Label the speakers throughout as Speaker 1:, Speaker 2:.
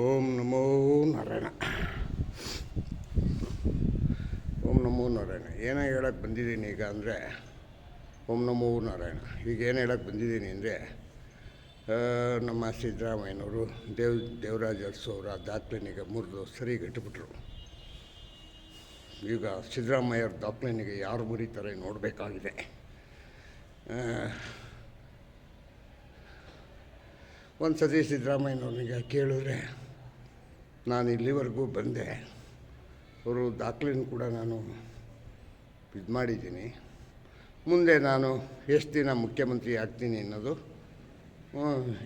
Speaker 1: ಓಂ ನಮೋ ನಾರಾಯಣ. ಓಂ ನಮೋ ನಾರಾಯಣ. ಏನೋ ಹೇಳೋಕ್ಕೆ ಬಂದಿದ್ದೀನಿ ಈಗ ಅಂದರೆ ಓಂ ನಮೋ ನಾರಾಯಣ. ಈಗ ಏನು ಹೇಳೋಕ್ಕೆ ಬಂದಿದ್ದೀನಿ ಅಂದರೆ ನಮ್ಮ ಸಿದ್ದರಾಮಯ್ಯನವರು ದೇವರಾಜ ಅರಸು ಅವರ ದಾಖಲೆನಿಗೆ ಮುರಿದು ಸರಿಗಟ್ಟಿಬಿಟ್ರು. ಈಗ ಸಿದ್ದರಾಮಯ್ಯವ್ರ ದಾಖಲೆನಿಗೆ ಯಾರು ಮುರಿತಾರೆ ನೋಡಬೇಕಾಗಿದೆ. ಒಂದು ಸತಿ ಸಿದ್ದರಾಮಯ್ಯನವ್ರನಿಗೆ ಕೇಳಿದ್ರೆ ನಾನು ಇಲ್ಲಿವರೆಗೂ ಬಂದೆ, ಅವರು ದಾಖಲೆನೂ ಕೂಡ ನಾನು ಇದು ಮಾಡಿದ್ದೀನಿ, ಮುಂದೆ ನಾನು ಎಷ್ಟು ದಿನ ಮುಖ್ಯಮಂತ್ರಿ ಆಗ್ತೀನಿ ಅನ್ನೋದು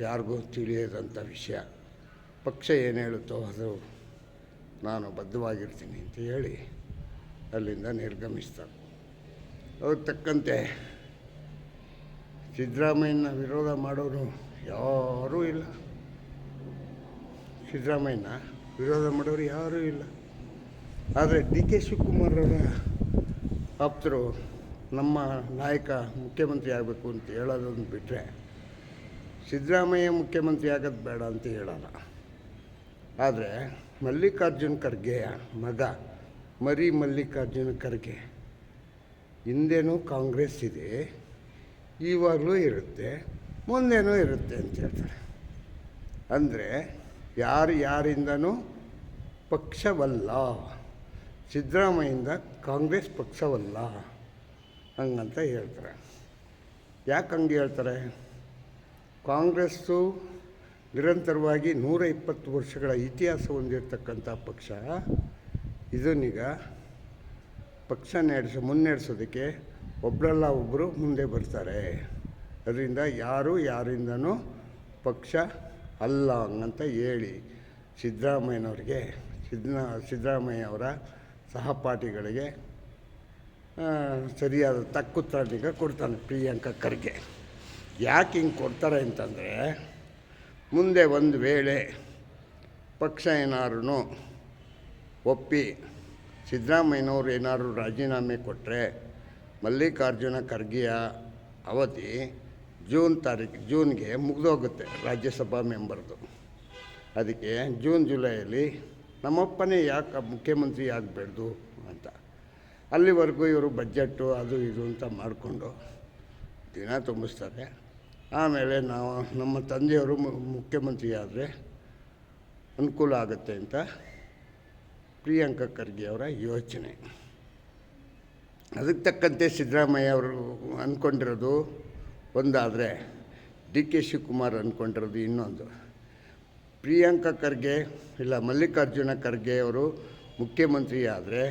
Speaker 1: ಯಾರಿಗೂ ತಿಳಿಯದಂಥ ವಿಷಯ, ಪಕ್ಷ ಏನು ಹೇಳುತ್ತೋ ಅದು ನಾನು ಬದ್ಧವಾಗಿರ್ತೀನಿ ಅಂತ ಹೇಳಿ ಅಲ್ಲಿಂದ ನಿರ್ಗಮಿಸ್ತಾರೆ. ಅವ್ರಿಗೆ ತಕ್ಕಂತೆ ಸಿದ್ದರಾಮಯ್ಯನ ವಿರೋಧ ಮಾಡೋರು ಯಾರೂ ಇಲ್ಲ. ಸಿದ್ದರಾಮಯ್ಯನ ವಿರೋಧ ಮಾಡೋರು ಯಾರೂ ಇಲ್ಲ. ಆದರೆ ಡಿ ಕೆ ಶಿವಕುಮಾರ್ ಅವರ ಆಪ್ತರು ನಮ್ಮ ನಾಯಕ ಮುಖ್ಯಮಂತ್ರಿ ಆಗಬೇಕು ಅಂತ ಹೇಳೋದನ್ನು ಬಿಟ್ಟರೆ ಸಿದ್ದರಾಮಯ್ಯ ಮುಖ್ಯಮಂತ್ರಿ ಆಗೋದು ಬೇಡ ಅಂತ ಹೇಳೋಲ್ಲ. ಆದರೆ ಮಲ್ಲಿಕಾರ್ಜುನ ಖರ್ಗೆಯ ಮಗ ಮಲ್ಲಿಕಾರ್ಜುನ ಖರ್ಗೆ ಹಿಂದೆನೂ ಕಾಂಗ್ರೆಸ್ ಇದೆ, ಇವಾಗಲೂ ಇರುತ್ತೆ, ಮುಂದೇನೂ ಇರುತ್ತೆ ಅಂತ ಹೇಳ್ತಾರೆ. ಅಂದರೆ ಯಾರಿಂದನೂ ಪಕ್ಷವಲ್ಲ, ಸಿದ್ದರಾಮಯ್ಯಿಂದ ಕಾಂಗ್ರೆಸ್ ಪಕ್ಷವಲ್ಲ ಹಂಗಂತ ಹೇಳ್ತಾರೆ. ಯಾಕೆ ಹಂಗೆ ಹೇಳ್ತಾರೆ? ಕಾಂಗ್ರೆಸ್ಸು ನಿರಂತರವಾಗಿ 120 ವರ್ಷಗಳ ಇತಿಹಾಸ ಹೊಂದಿರತಕ್ಕಂಥ ಪಕ್ಷ. ಇದನ್ನೀಗ ಪಕ್ಷ ಮುನ್ನಡೆಸೋದಕ್ಕೆ ಒಬ್ಬರಲ್ಲ ಒಬ್ಬರು ಮುಂದೆ ಬರ್ತಾರೆ. ಅದರಿಂದ ಯಾರಿಂದನೂ ಪಕ್ಷ ಅಲ್ಲ ಹಂಗಂತ ಹೇಳಿ ಸಿದ್ದರಾಮಯ್ಯನವ್ರಿಗೆ ಸಿದ್ದರಾಮಯ್ಯ ಅವರ ಸಹಪಾಠಿಗಳಿಗೆ ಸರಿಯಾದ ತಕ್ಕುತ್ತರನಿಗೆ ಕೊಡ್ತಾನೆ ಪ್ರಿಯಾಂಕಾ ಖರ್ಗೆ. ಯಾಕೆ ಹಿಂಗೆ ಕೊಡ್ತಾರೆ ಅಂತಂದರೆ, ಮುಂದೆ ಒಂದು ವೇಳೆ ಪಕ್ಷ ಏನಾದ್ರು ಒಪ್ಪಿ ಸಿದ್ದರಾಮಯ್ಯನವ್ರು ಏನಾದ್ರು ರಾಜೀನಾಮೆ ಕೊಟ್ಟರೆ ಮಲ್ಲಿಕಾರ್ಜುನ ಖರ್ಗೆಯ ಅವಧಿ ಜೂನ್ಗೆ ಮುಗಿದೋಗುತ್ತೆ ರಾಜ್ಯಸಭಾ ಮೆಂಬರ್ದು. ಅದಕ್ಕೆ ಜುಲೈಯಲ್ಲಿ ನಮ್ಮಪ್ಪನೇ ಯಾಕೆ ಮುಖ್ಯಮಂತ್ರಿ ಆಗಬೇಡ್ದು ಅಂತ ಅಲ್ಲಿವರೆಗೂ ಇವರು ಬಜೆಟ್ಟು ಅದು ಇದು ಅಂತ ಮಾಡಿಕೊಂಡು ದಿನ ತುಂಬಿಸ್ತಾರೆ. ಆಮೇಲೆ ನಮ್ಮ ತಂದೆಯವರು ಮುಖ್ಯಮಂತ್ರಿ ಆದರೆ ಅನುಕೂಲ ಆಗುತ್ತೆ ಅಂತ ಪ್ರಿಯಾಂಕಾ ಖರ್ಗೆ ಅವರ ಯೋಚನೆ. ಅದಕ್ಕೆ ತಕ್ಕಂತೆ ಸಿದ್ದರಾಮಯ್ಯ ಅವರು ಅಂದ್ಕೊಂಡಿರೋದು ಒಂದಾದರೆ, ಡಿ ಕೆ ಶಿವಕುಮಾರ್ ಅಂದ್ಕೊಂಡಿರೋದು ಇನ್ನೊಂದು. ಪ್ರಿಯಾಂಕಾ ಖರ್ಗೆ ಇಲ್ಲ ಮಲ್ಲಿಕಾರ್ಜುನ ಖರ್ಗೆ ಅವರು ಮುಖ್ಯಮಂತ್ರಿ ಆದರೆ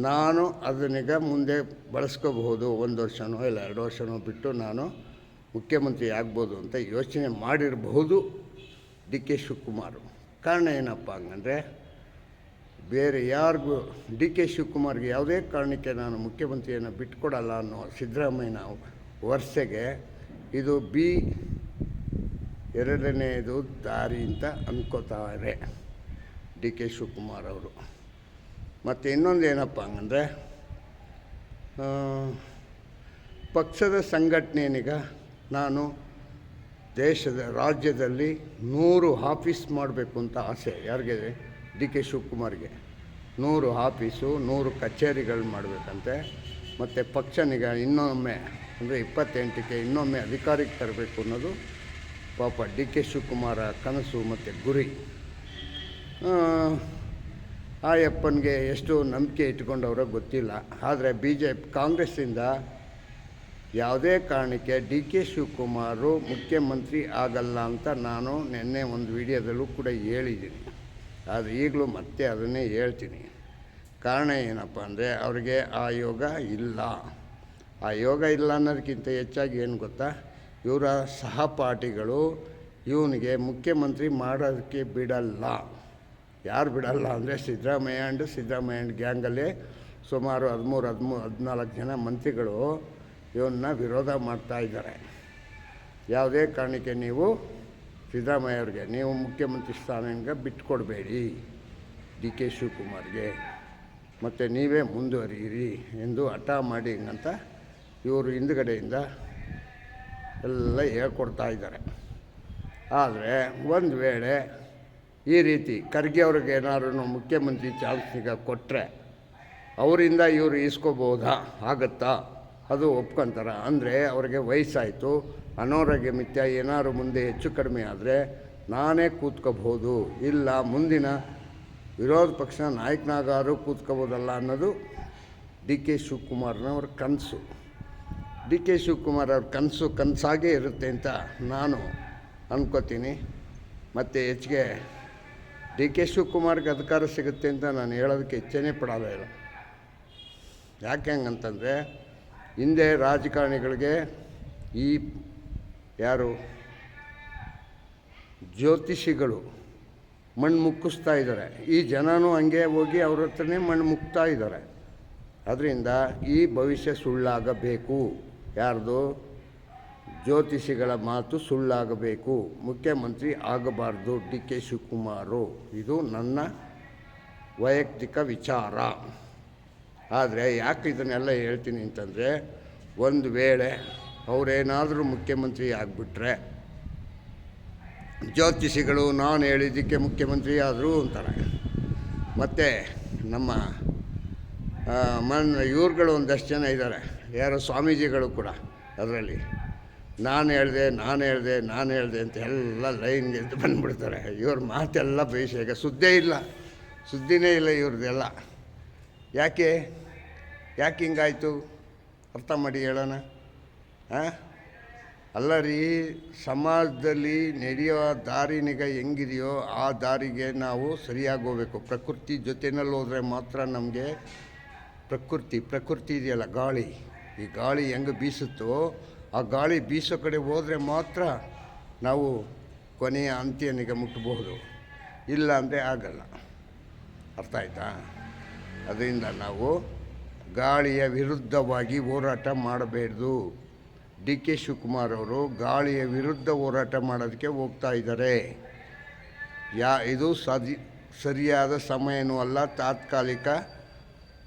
Speaker 1: ನಾನು ಅದನ್ನೀಗ ಮುಂದೆ ಬಳಸ್ಕೋಬಹುದು, 1 ವರ್ಷನೋ ಇಲ್ಲ 2 ವರ್ಷನೋ ಬಿಟ್ಟು ನಾನು ಮುಖ್ಯಮಂತ್ರಿ ಆಗ್ಬೋದು ಅಂತ ಯೋಚನೆ ಮಾಡಿರಬಹುದು ಡಿ ಕೆ ಶಿವಕುಮಾರ್. ಕಾರಣ ಏನಪ್ಪ ಹಂಗಂದರೆ, ಬೇರೆ ಯಾರಿಗೂ ಡಿ ಕೆ ಶಿವಕುಮಾರ್ಗೆ ಯಾವುದೇ ಕಾರಣಕ್ಕೆ ನಾನು ಮುಖ್ಯಮಂತ್ರಿಯನ್ನು ಬಿಟ್ಕೊಡಲ್ಲ ಅನ್ನೋ ಸಿದ್ದರಾಮಯ್ಯನ ವರ್ಷಗೆ ಇದು ಎರಡನೇದು ದಾರಿ ಅಂತ ಅಂದ್ಕೋತಾರೆ ಡಿ ಕೆ ಶಿವಕುಮಾರ್ ಅವರು. ಮತ್ತು ಇನ್ನೊಂದು ಏನಪ್ಪ ಹಂಗಂದರೆ, ಪಕ್ಷದ ಸಂಘಟನೆಯೀಗ ನಾನು ರಾಜ್ಯದಲ್ಲಿ 100 ಆಫೀಸ್ ಮಾಡಬೇಕು ಅಂತ ಆಸೆ. ಯಾರಿಗೆ? ಡಿ ಕೆ ಶಿವಕುಮಾರ್ಗೆ 100 ಆಫೀಸು 100 ಕಚೇರಿಗಳು ಮಾಡಬೇಕಂತೆ. ಮತ್ತು ಪಕ್ಷನಿಗೆ ಇನ್ನೊಮ್ಮೆ ಅಂದರೆ 28ಕ್ಕೆ ಇನ್ನೊಮ್ಮೆ ಅಧಿಕಾರಕ್ಕೆ ತರಬೇಕು ಅನ್ನೋದು ಪಾಪ ಡಿ ಕೆ ಶಿವಕುಮಾರ ಕನಸು ಮತ್ತು ಗುರಿ. ಆ ಯಪ್ಪನಿಗೆ ಎಷ್ಟು ನಂಬಿಕೆ ಇಟ್ಕೊಂಡವರೋ ಗೊತ್ತಿಲ್ಲ. ಆದರೆ ಕಾಂಗ್ರೆಸ್ಸಿಂದ ಯಾವುದೇ ಕಾರಣಕ್ಕೆ ಡಿ ಕೆ ಶಿವಕುಮಾರು ಮುಖ್ಯಮಂತ್ರಿ ಆಗಲ್ಲ ಅಂತ ನಾನು ನಿನ್ನೆ ಒಂದು ವಿಡಿಯೋದಲ್ಲೂ ಕೂಡ ಹೇಳಿದ್ದೀನಿ. ಆದರೆ ಈಗಲೂ ಮತ್ತೆ ಅದನ್ನೇ ಹೇಳ್ತೀನಿ. ಕಾರಣ ಏನಪ್ಪ ಅಂದರೆ, ಅವರಿಗೆ ಆ ಯೋಗ ಇಲ್ಲ. ಆ ಯೋಗ ಇಲ್ಲ ಅನ್ನೋದಕ್ಕಿಂತ ಹೆಚ್ಚಾಗಿ ಏನು ಗೊತ್ತಾ, ಇವರ ಸಹಪಾಠಿಗಳು ಇವನಿಗೆ ಮುಖ್ಯಮಂತ್ರಿ ಮಾಡೋದಕ್ಕೆ ಬಿಡಲ್ಲ. ಯಾರು ಬಿಡಲ್ಲ ಅಂದರೆ ಸಿದ್ದರಾಮಯ್ಯ ಗ್ಯಾಂಗಲ್ಲೇ ಸುಮಾರು 13-14 ಜನ ಮಂತ್ರಿಗಳು ಇವನ್ನ ವಿರೋಧ ಮಾಡ್ತಾಯಿದ್ದಾರೆ. ಯಾವುದೇ ಕಾರಣಕ್ಕೆ ನೀವು ಸಿದ್ದರಾಮಯ್ಯವ್ರಿಗೆ ನೀವು ಮುಖ್ಯಮಂತ್ರಿ ಸ್ಥಾನಕ್ಕೆ ಬಿಟ್ಟುಕೊಡ್ಬೇಡಿ ಡಿ ಕೆ ಶಿವಕುಮಾರ್ಗೆ, ಮತ್ತು ನೀವೇ ಮುಂದುವರಿಯಿರಿ ಎಂದು ಹಠ ಮಾಡಿ ಅಂತ ಇವರು ಹಿಂದುಗಡೆಯಿಂದ ಎಲ್ಲ ಹೇಳ್ಕೊಡ್ತಾ ಇದ್ದಾರೆ. ಆದರೆ ಒಂದು ವೇಳೆ ಈ ರೀತಿ ಖರ್ಗೆ ಅವ್ರಿಗೆ ಏನಾದ್ರು ಮುಖ್ಯಮಂತ್ರಿ ಚಾನ್ಸ್ ಈಗ ಕೊಟ್ಟರೆ ಅವರಿಂದ ಇವರು ಇಸ್ಕೋಬೋದಾ, ಆಗುತ್ತಾ? ಅದು ಒಪ್ಕೊಂತಾರ. ಅಂದರೆ ಅವ್ರಿಗೆ ವಯಸ್ಸಾಯಿತು, ಅನಾರೋಗ್ಯ ಮಿಥ್ಯ, ಏನಾದ್ರು ಮುಂದೆ ಹೆಚ್ಚು ಕಡಿಮೆ ಆದರೆ ನಾನೇ ಕೂತ್ಕೋಬೋದು, ಇಲ್ಲ ಮುಂದಿನ ವಿರೋಧ ಪಕ್ಷ ನಾಯಕನಾಗಾರು ಕೂತ್ಕೋಬೋದಲ್ಲ ಅನ್ನೋದು ಡಿ ಕೆ ಶಿವಕುಮಾರ್ನವ್ರ ಕನಸು. ಡಿ ಕೆ ಶಿವಕುಮಾರ್ ಅವ್ರ ಕನಸಾಗೇ ಇರುತ್ತೆ ಅಂತ ನಾನು ಅಂದ್ಕೋತೀನಿ. ಮತ್ತು ಹೆಚ್ಚಿಗೆ ಡಿ ಕೆ ಶಿವಕುಮಾರ್ಗೆ ಅಧಿಕಾರ ಸಿಗುತ್ತೆ ಅಂತ ನಾನು ಹೇಳೋದಕ್ಕೆ ಇಚ್ಛೆನೇ ಪಡೋಲ್ಲ ಇಲ್ಲ. ಯಾಕೆ ಹಂಗಂತಂದರೆ ಹಿಂದೆ ರಾಜಕಾರಣಿಗಳಿಗೆ ಈ ಯಾರು ಜ್ಯೋತಿಷಿಗಳು ಮಣ್ಣು ಮುಕ್ಕಿಸ್ತಾ ಇದ್ದಾರೆ, ಈ ಜನನೂ ಹಂಗೆ ಹೋಗಿ ಅವ್ರ ಹತ್ರನೇ ಮಣ್ಣು ಮುಕ್ತಾ ಇದ್ದಾರೆ. ಅದರಿಂದ ಈ ಭವಿಷ್ಯ ಸುಳ್ಳಾಗಬೇಕು. ಯಾರ್ದು? ಜ್ಯೋತಿಷಿಗಳ ಮಾತು ಸುಳ್ಳಾಗಬೇಕು. ಮುಖ್ಯಮಂತ್ರಿ ಆಗಬಾರ್ದು ಡಿ ಕೆ ಶಿವಕುಮಾರು. ಇದು ನನ್ನ ವೈಯಕ್ತಿಕ ವಿಚಾರ. ಆದರೆ ಯಾಕೆ ಇದನ್ನೆಲ್ಲ ಹೇಳ್ತೀನಿ ಅಂತಂದರೆ, ಒಂದು ವೇಳೆ ಅವರೇನಾದರೂ ಮುಖ್ಯಮಂತ್ರಿ ಆಗಿಬಿಟ್ರೆ ಜ್ಯೋತಿಷಿಗಳು ನಾನು ಹೇಳಿದ್ದಕ್ಕೆ ಮುಖ್ಯಮಂತ್ರಿ ಆದರು ಅಂತಾರೆ. ಮತ್ತು ನಮ್ಮ ಇವ್ರುಗಳು ಒಂದಷ್ಟು ಜನ ಇದ್ದಾರೆ, ಯಾರೋ ಸ್ವಾಮೀಜಿಗಳು ಕೂಡ ಅದರಲ್ಲಿ ನಾನು ಹೇಳಿದೆ ಅಂತ ಎಲ್ಲ ಲೈನ್ಗೆ ಎದ್ದು ಬಂದುಬಿಡ್ತಾರೆ. ಇವ್ರ ಮಾತೆಲ್ಲ ಬೇಷ, ಈಗ ಸುದ್ದಿನೇ ಇಲ್ಲ ಇವ್ರದ್ದೆಲ್ಲ. ಯಾಕೆ ಹಿಂಗಾಯಿತು ಅರ್ಥ ಮಾಡಿ ಹೇಳೋಣ. ಅಲ್ಲ ರೀ, ಸಮಾಜದಲ್ಲಿ ನಡೆಯೋ ದಾರಿನಿಗ ಹೆಂಗಿದೆಯೋ ಆ ದಾರಿಗೆ ನಾವು ಸರಿಯಾಗಿ ಹೋಗ್ಬೇಕು. ಪ್ರಕೃತಿ ಜೊತೆಯಲ್ಲಿ ಹೋದರೆ ಮಾತ್ರ ನಮಗೆ ಪ್ರಕೃತಿ ಇದೆಯಲ್ಲ, ಗಾಳಿ, ಈ ಗಾಳಿ ಹೆಂಗೆ ಬೀಸುತ್ತೋ ಆ ಗಾಳಿ ಬೀಸೋ ಕಡೆ ಹೋದರೆ ಮಾತ್ರ ನಾವು ಕೊನೆಯ ಅಂತ್ಯನಿಗೆ ಮುಟ್ಟಬಹುದು, ಇಲ್ಲ ಅಂದರೆ ಆಗಲ್ಲ. ಅರ್ಥ ಆಯ್ತಾ? ಅದರಿಂದ ನಾವು ಗಾಳಿಯ ವಿರುದ್ಧವಾಗಿ ಹೋರಾಟ ಮಾಡಬಾರ್ದು. ಡಿ ಕೆ ಶಿವಕುಮಾರ್ ಅವರು ಗಾಳಿಯ ವಿರುದ್ಧ ಹೋರಾಟ ಮಾಡೋದಕ್ಕೆ ಹೋಗ್ತಾ ಇದ್ದಾರೆ. ಇದು ಸರಿಯಾದ ಸಮಯನೂ ಅಲ್ಲ, ತಾತ್ಕಾಲಿಕ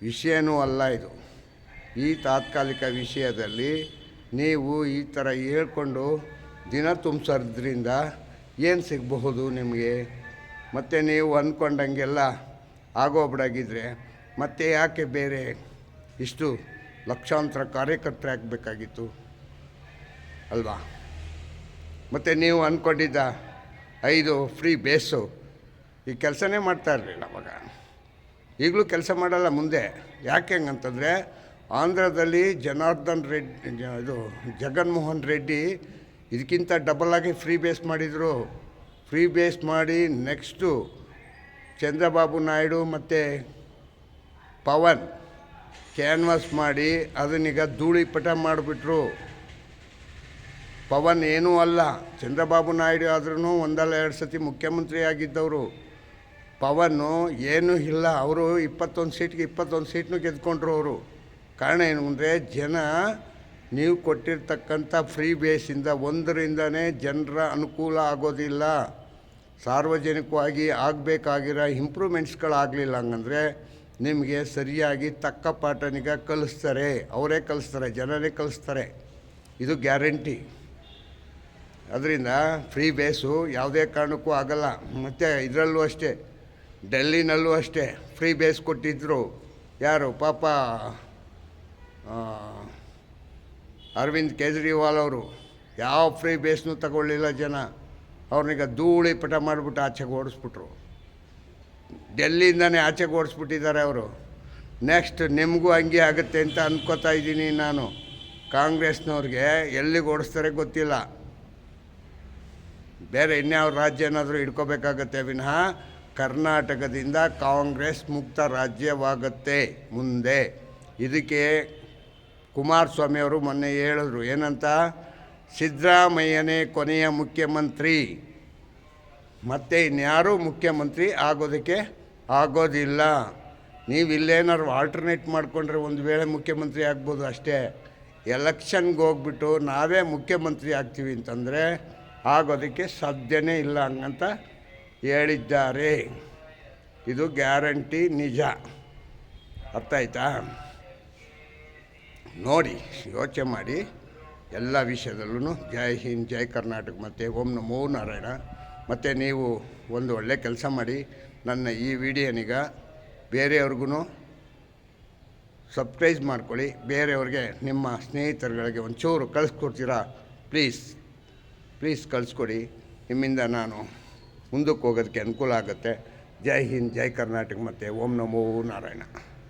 Speaker 1: ವಿಷಯನೂ ಅಲ್ಲ. ಇದು ಈ ತಾತ್ಕಾಲಿಕ ವಿಷಯದಲ್ಲಿ ನೀವು ಈ ಥರ ಹೇಳ್ಕೊಂಡು ದಿನ ತುಂಬಿಸೋದ್ರಿಂದ ಏನು ಸಿಗಬಹುದು ನಿಮಗೆ? ಮತ್ತು ನೀವು ಅಂದ್ಕೊಂಡಂಗೆಲ್ಲ ಆಗೋಗ್ಬಿಡಾಗಿದ್ದರೆ ಮತ್ತೆ ಯಾಕೆ ಬೇರೆ ಇಷ್ಟು ಲಕ್ಷಾಂತರ ಕಾರ್ಯಕರ್ತರು ಆಗಬೇಕಾಗಿತ್ತು ಅಲ್ವಾ? ಮತ್ತು ನೀವು ಅಂದ್ಕೊಂಡಿದ್ದ 5 ಫ್ರೀ ಬೇಸು ಈ ಕೆಲಸನೇ ಮಾಡ್ತಾ ಇರಲಿಲ್ಲ ಅವಾಗ. ಈಗಲೂ ಕೆಲಸ ಮಾಡಲ್ಲ ಮುಂದೆ. ಯಾಕೆ ಹಂಗಂತಂದರೆ ಆಂಧ್ರದಲ್ಲಿ ಜಗನ್ಮೋಹನ್ ರೆಡ್ಡಿ ಇದಕ್ಕಿಂತ ಡಬಲಾಗಿ ಫ್ರೀ ಬೇಸ್ ಮಾಡಿದರು. ಫ್ರೀ ಬೇಸ್ ಮಾಡಿ ನೆಕ್ಸ್ಟು ಚಂದ್ರಬಾಬು ನಾಯ್ಡು ಮತ್ತು ಪವನ್ ಕ್ಯಾನ್ವಾಸ್ ಮಾಡಿ ಅದನ್ನೀಗ ಧೂಳಿಪಟ ಮಾಡಿಬಿಟ್ರು. ಪವನ್ ಏನೂ ಅಲ್ಲ, ಚಂದ್ರಬಾಬು ನಾಯ್ಡು ಆದ್ರೂ ಒಂದಲ್ಲ 2 ಸತಿ ಮುಖ್ಯಮಂತ್ರಿ ಆಗಿದ್ದವರು. ಪವನ್ನು ಏನೂ ಇಲ್ಲ, ಅವರು 21 ಸೀಟ್ಗೆ 21 ಸೀಟ್ನೂ ಗೆದ್ಕೊಂಡ್ರು ಅವರು. ಕಾರಣ ಏನು ಅಂದರೆ ನೀವು ಕೊಟ್ಟಿರ್ತಕ್ಕಂಥ ಫ್ರೀ ಬೇಸಿಂದ ಒಂದರಿಂದನೇ ಜನರ ಅನುಕೂಲ ಆಗೋದಿಲ್ಲ. ಸಾರ್ವಜನಿಕವಾಗಿ ಆಗಬೇಕಾಗಿರೋ ಇಂಪ್ರೂವ್ಮೆಂಟ್ಸ್ಗಳಾಗಲಿಲ್ಲ. ಹಂಗಂದರೆ ನಿಮಗೆ ಸರಿಯಾಗಿ ತಕ್ಕ ಪಾಠನಿಗೆ ಕಲಿಸ್ತಾರೆ, ಅವರೇ ಕಲಿಸ್ತಾರೆ, ಜನರೇ ಕಲಿಸ್ತಾರೆ. ಇದು ಗ್ಯಾರಂಟಿ. ಅದರಿಂದ ಫ್ರೀ ಬೇಸು ಯಾವುದೇ ಕಾರಣಕ್ಕೂ ಆಗಲ್ಲ. ಮತ್ತು ಇದರಲ್ಲೂ ಅಷ್ಟೇ, ಡೆಲ್ಲಿನಲ್ಲೂ ಅಷ್ಟೇ ಫ್ರೀ ಬೇಸ್ ಕೊಟ್ಟಿದ್ದರು. ಯಾರು ಪಾಪ ಅರವಿಂದ್ ಕೇಜ್ರಿವಾಲ್ ಅವರು ಯಾವ ಫ್ರೀ ಬೇಸ್ನೂ ತಗೊಳ್ಳಿಲ್ಲ ಜನ. ಅವ್ರನ್ನೀಗ ಧೂಳಿ ಪಟ ಮಾಡಿಬಿಟ್ಟು ಆಚೆಗೆ ಓಡಿಸ್ಬಿಟ್ರು. ಡೆಲ್ಲಿಯಿಂದನೇ ಆಚೆಗೆ ಓಡಿಸ್ಬಿಟ್ಟಿದ್ದಾರೆ ಅವರು. ನೆಕ್ಸ್ಟ್ ನಿಮಗೂ ಹಂಗೆ ಆಗುತ್ತೆ ಅಂತ ಅಂದ್ಕೋತಾ ಇದ್ದೀನಿ ನಾನು. ಕಾಂಗ್ರೆಸ್ನವ್ರಿಗೆ ಎಲ್ಲಿಗೆ ಓಡಿಸ್ತಾರೆ ಗೊತ್ತಿಲ್ಲ. ಬೇರೆ ಇನ್ಯಾವ ರಾಜ್ಯ ಏನಾದರೂ ಹಿಡ್ಕೋಬೇಕಾಗತ್ತೆ ವಿನಃ ಕರ್ನಾಟಕದಿಂದ ಕಾಂಗ್ರೆಸ್ ಮುಕ್ತ ರಾಜ್ಯವಾಗುತ್ತೆ ಮುಂದೆ. ಇದಕ್ಕೆ ಕುಮಾರಸ್ವಾಮಿ ಅವರು ಮೊನ್ನೆ ಹೇಳಿದ್ರು, ಏನಂತ? ಸಿದ್ದರಾಮಯ್ಯನೇ ಕೊನೆಯ ಮುಖ್ಯಮಂತ್ರಿ, ಮತ್ತು ಇನ್ಯಾರೂ ಮುಖ್ಯಮಂತ್ರಿ ಆಗೋದಕ್ಕೆ ಆಗೋದಿಲ್ಲ. ನೀವು ಇಲ್ಲೇನಾದ್ರು ಆಲ್ಟರ್ನೇಟ್ ಮಾಡಿಕೊಂಡ್ರೆ ಒಂದು ವೇಳೆ ಮುಖ್ಯಮಂತ್ರಿ ಆಗ್ಬೋದು ಅಷ್ಟೇ. ಎಲೆಕ್ಷನ್ಗೆ ಹೋಗ್ಬಿಟ್ಟು ನಾವೇ ಮುಖ್ಯಮಂತ್ರಿ ಆಗ್ತೀವಿ ಅಂತಂದರೆ ಆಗೋದಕ್ಕೆ ಸಾಧ್ಯನೇ ಇಲ್ಲ ಹಂಗಂತ ಹೇಳಿದ್ದಾರೆ. ಇದು ಗ್ಯಾರಂಟಿ, ನಿಜ. ಅರ್ಥ ಆಯ್ತಾ? ನೋಡಿ, ಯೋಚನೆ ಮಾಡಿ. ಎಲ್ಲ ವಿಷಯದಲ್ಲೂ ಜೈ ಹಿಂದ್ ಜೈ ಕರ್ನಾಟಕ ಮತ್ತು ಓಂ ನಮೋ ನಾರಾಯಣ. ಮತ್ತು ನೀವು ಒಂದು ಒಳ್ಳೆ ಕೆಲಸ ಮಾಡಿ, ನನ್ನ ಈ ವಿಡಿಯೋನಿಗ ಬೇರೆಯವ್ರಿಗೂ ಸಬ್ಸ್ಕ್ರೈಬ್ ಮಾಡ್ಕೊಳ್ಳಿ. ಬೇರೆಯವ್ರಿಗೆ ನಿಮ್ಮ ಸ್ನೇಹಿತರುಗಳಿಗೆ ಒಂಚೂರು ಕಳಿಸ್ಕೊಡ್ತೀರಾ? ಪ್ಲೀಸ್ ಕಳಿಸ್ಕೊಡಿ. ನಿಮ್ಮಿಂದ ನಾನು ಮುಂದಕ್ಕೆ ಹೋಗೋದಕ್ಕೆ ಅನುಕೂಲ ಆಗುತ್ತೆ. ಜೈ ಹಿಂದ್ ಜೈ ಕರ್ನಾಟಕ ಮತ್ತು ಓಂ ನಮೋ ನಾರಾಯಣ.